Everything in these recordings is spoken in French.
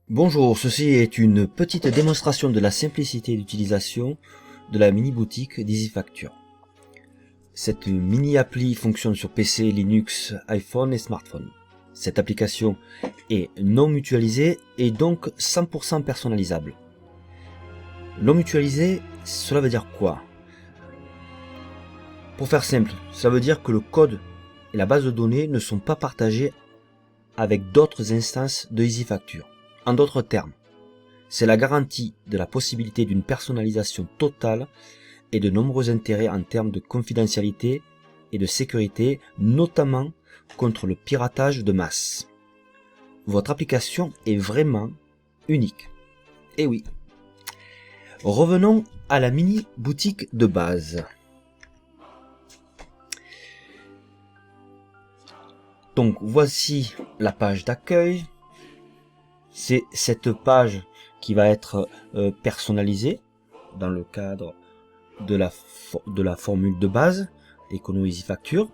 Bonjour, ceci est une petite démonstration de la simplicité d'utilisation de la mini-boutique d'EasyFacture. Cette mini-appli fonctionne sur PC, Linux, iPhone et smartphone. Cette application est non mutualisée et donc 100% personnalisable. Non mutualisé, cela veut dire quoi? Pour faire simple, ça veut dire que le code et la base de données ne sont pas partagés avec d'autres instances de EasyFacture. En d'autres termes, c'est la garantie de la possibilité d'une personnalisation totale et de nombreux intérêts en termes de confidentialité et de sécurité, notamment contre le piratage de masse. Votre application est vraiment unique. Et oui. Revenons à la mini-boutique de base. Donc voici la page d'accueil. C'est cette page qui va être personnalisée dans le cadre de la formule de base d'Econo EasyFacture.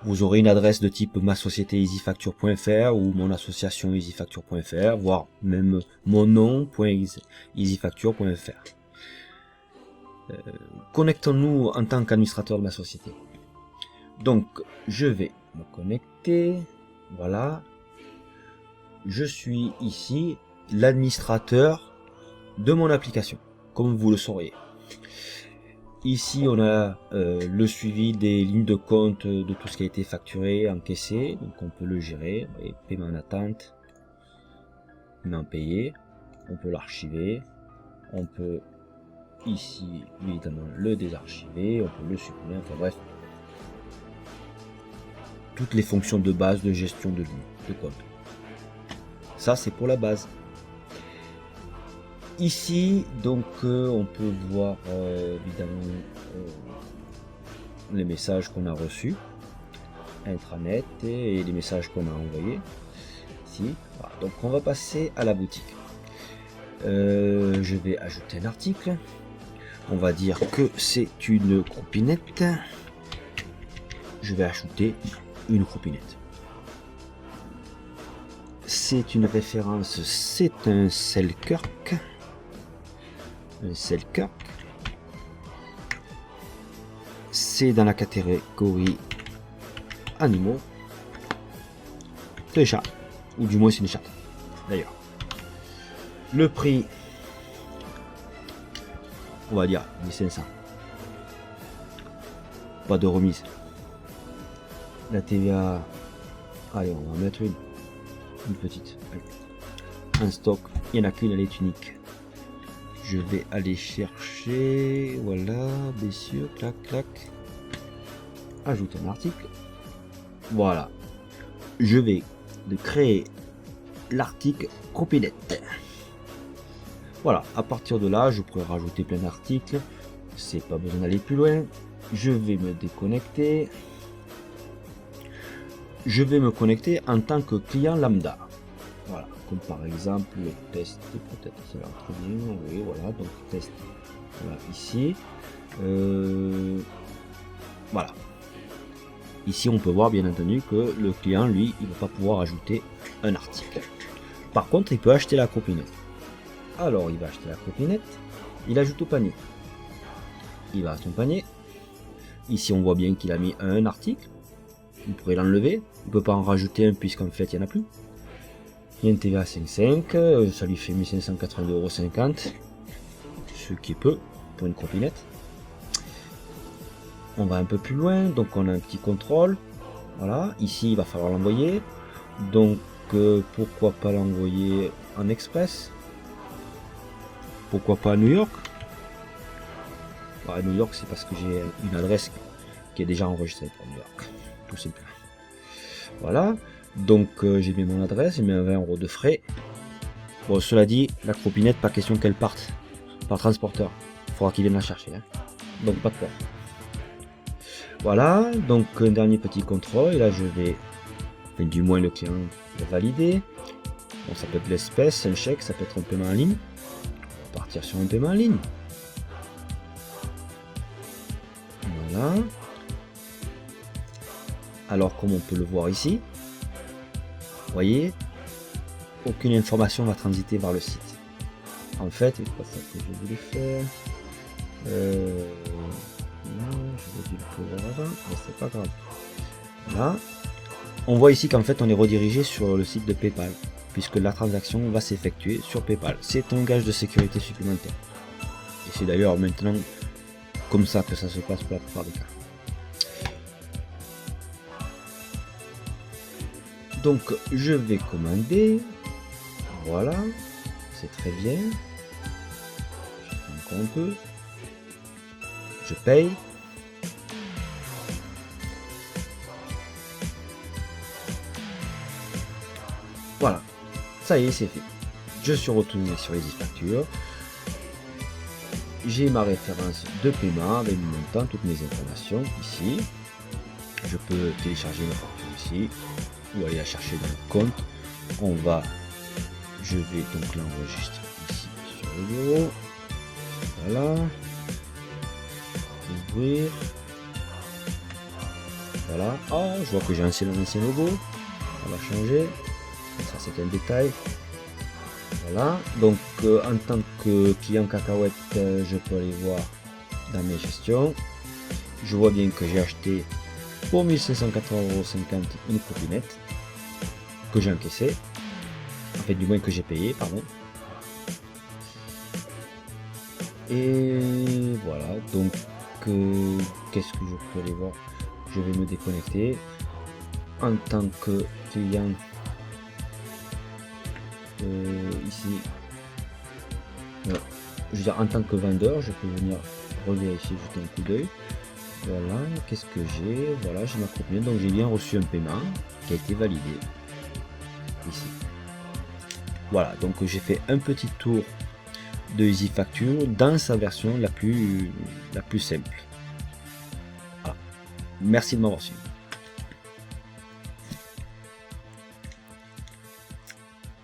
Vous aurez une adresse de type ma société easyfacture.fr ou mon association easyfacture.fr, voire même mon nom.easyfacture.fr. Connectons-nous en tant qu'administrateur de ma société. Donc, je vais me connecter. Voilà. Je suis ici l'administrateur de mon application, comme vous le sauriez. Ici, on a le suivi des lignes de compte de tout ce qui a été facturé, encaissé, donc on peut le gérer. Et paiement en attente, non payé, on peut l'archiver, on peut ici évidemment le désarchiver, on peut le supprimer, enfin bref. Toutes les fonctions de base de gestion de ligne de compte. Ça, c'est pour la base. Ici, donc, on peut voir évidemment les messages qu'on a reçus, intranet et les messages qu'on a envoyés. Ici, voilà. Donc, on va passer à la boutique. Je vais ajouter un article. On va dire que c'est une croupinette. Je vais ajouter une croupinette. C'est une référence, c'est un Selkirk. Un Selkirk. C'est dans la catégorie animaux. C'est un chat. Ou du moins c'est une chatte. D'ailleurs. Le prix, on va dire 1500. Pas de remise. La TVA, allez, on va mettre une petite. Allez. En stock, il n'y en a qu'une, elle est unique. Je vais aller chercher, voilà, bien sûr, clac, clac. Ajouter un article. Voilà. Je vais créer l'article croupinette. Voilà, à partir de là, je pourrais rajouter plein d'articles. C'est pas besoin d'aller plus loin. Je vais me déconnecter. Je vais me connecter en tant que client lambda. Voilà, comme par exemple le test, peut-être c'est là très bien, oui, voilà, donc test, voilà, ici. Voilà. Ici, on peut voir bien entendu que le client, lui, il ne va pas pouvoir ajouter un article. Par contre, il peut acheter la croupinette. Alors, il va acheter la croupinette, il ajoute au panier. Il va à son panier. Ici, on voit bien qu'il a mis un article. Il pourrait l'enlever. Il ne peut pas en rajouter un puisqu'en fait, il n'y en a plus. Il y a un TVA 5,5. Ça lui fait 1582,50 €. Ce qui est peu pour une croupinette. On va un peu plus loin, donc on a un petit contrôle. Voilà, ici il va falloir l'envoyer. Donc pourquoi pas l'envoyer en express? Pourquoi pas à New York? À New York, c'est parce que j'ai une adresse qui est déjà enregistrée pour New York, tout simplement. Voilà, donc j'ai mis mon adresse, j'ai mis 20 € de frais. Bon, cela dit, la croupinette, pas question qu'elle parte par transporteur. Il faudra qu'il vienne la chercher, hein. Donc pas de peur. Voilà, donc un dernier petit contrôle, et là je vais, enfin, du moins le client va valider. Bon, ça peut être l'espèce, un chèque, ça peut être un paiement en ligne. On va partir sur un paiement en ligne. Voilà. Alors comme on peut le voir ici, vous voyez, aucune information va transiter vers le site. En fait, c'est pas ça que je voulais faire. Non, j'aurais dû le prévoir avant, mais c'est pas grave. Là, on voit ici qu'en fait on est redirigé sur le site de PayPal, puisque la transaction va s'effectuer sur PayPal. C'est un gage de sécurité supplémentaire. Et c'est d'ailleurs maintenant comme ça que ça se passe pour la plupart des cas. Donc je vais commander, voilà, c'est très bien. J'attends encore un peu. Je paye. Voilà, ça y est, c'est fait. Je suis retourné sur EasyFacture. J'ai ma référence de paiement avec mon montant, toutes mes informations ici. Je peux télécharger ma facture ici ou aller la chercher dans le compte. Je vais donc l'enregistrer ici sur le bureau. Voilà. Ouvrir. Voilà. Ah, je vois que j'ai un ancien logo. On va changer. Ça c'est un détail. Voilà. Donc en tant que client cacahuète, je peux aller voir dans mes gestions. Je vois bien que j'ai acheté pour 1580,50 € une copinette que j'ai encaissée. En fait, du moins que j'ai payé, pardon. Et voilà, donc qu'est-ce que je peux aller voir? Je vais me déconnecter. En tant que client, ici, voilà. Je veux dire, en tant que vendeur, je peux venir revérifier juste un coup d'œil. Voilà, qu'est-ce que j'ai? Voilà, j'ai ma copine, donc j'ai bien reçu un paiement qui a été validé ici. Voilà, donc j'ai fait un petit tour de EasyFacture dans sa version la plus simple. Voilà. Merci de m'avoir suivi.